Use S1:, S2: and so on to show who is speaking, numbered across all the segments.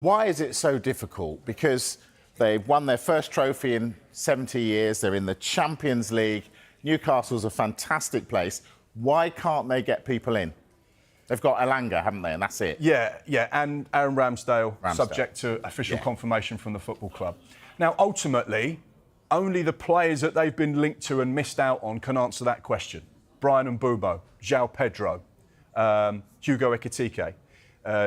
S1: Why is it so difficult? Because they've won their first trophy in 70 years. They're in the Champions League. Newcastle's a fantastic place. Why can't they get people in? They've got Elanga, haven't they? And that's it.
S2: Yeah, and Aaron Ramsdale, subject to official confirmation from the football club. Now, ultimately, only the players that they've been linked to and missed out on can answer that question. Brian and Bubo, João Pedro, Hugo Ekitike,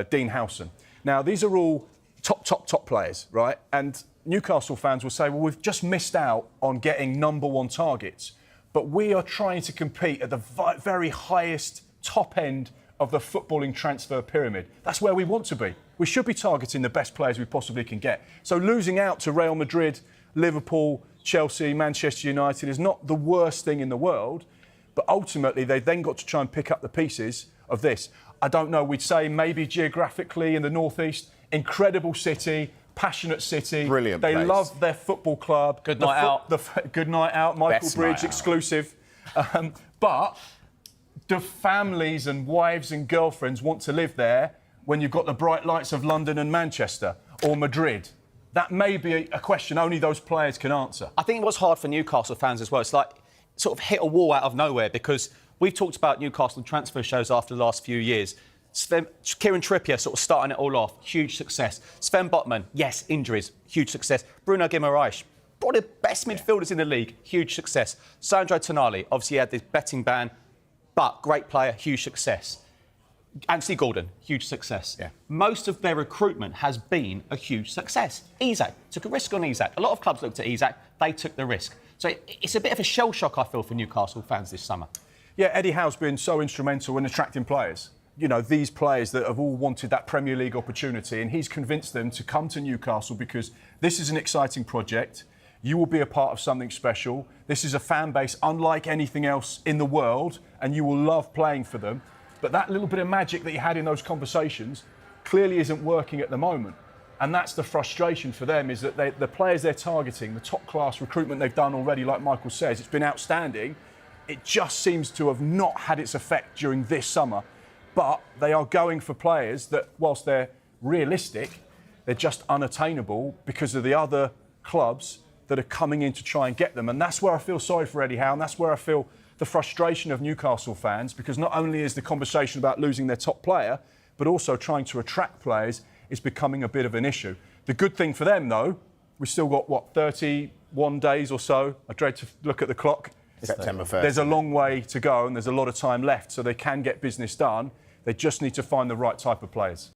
S2: Dean Howson. Now, these are all top players, right? And Newcastle fans will say, well, we've just missed out on getting #1 targets. But we are trying to compete at the very highest top end of the footballing transfer pyramid. That's where we want to be. We should be targeting the best players we possibly can get. So losing out to Real Madrid, Liverpool, Chelsea, Manchester United is not the worst thing in the world. But ultimately, they've then got to try and pick up the pieces of this. I don't know, we'd say maybe geographically in the northeast, incredible city, passionate city.
S1: Brilliant
S2: They
S1: place.
S2: love their football club.
S3: Good night out.
S2: Good night out, Michael
S1: Best
S2: Bridge
S1: night out.
S2: exclusive. But do families and wives and girlfriends want to live there when you've got the bright lights of London and Manchester or Madrid? That may be a question only those players can answer.
S3: I think it was hard for Newcastle fans as well. It's like sort of hit a wall out of nowhere because we've talked about Newcastle transfer shows after the last few years. Kieran Trippier sort of starting it all off, huge success. Sven Botman, yes, injuries, huge success. Bruno Guimaraes, probably the best midfielders in the league, huge success. Sandro Tonali, obviously had this betting ban, but great player, huge success. Anthony Gordon, huge success.
S1: Yeah.
S3: Most of their recruitment has been a huge success. Isak, took a risk on Isak. A lot of clubs looked at Isak, they took the risk. So it's a bit of a shell shock, I feel, for Newcastle fans this summer.
S2: Yeah, Eddie Howe's been so instrumental in attracting players. You know, these players that have all wanted that Premier League opportunity, and he's convinced them to come to Newcastle because this is an exciting project. You will be a part of something special. This is a fan base unlike anything else in the world, and you will love playing for them. But that little bit of magic that you had in those conversations clearly isn't working at the moment. And that's the frustration for them, is that the players they're targeting, the top-class recruitment they've done already, like Michael says, it's been outstanding. It just seems to have not had its effect during this summer. But they are going for players that, whilst they're realistic, they're just unattainable because of the other clubs that are coming in to try and get them. And that's where I feel sorry for Eddie Howe, and that's where I feel the frustration of Newcastle fans, because not only is the conversation about losing their top player, but also trying to attract players is becoming a bit of an issue. The good thing for them, though, we've still got, 31 days or so? I dread to look at the clock.
S1: September 1st.
S2: There's a long way to go and there's a lot of time left, so they can get business done. They just need to find the right type of players.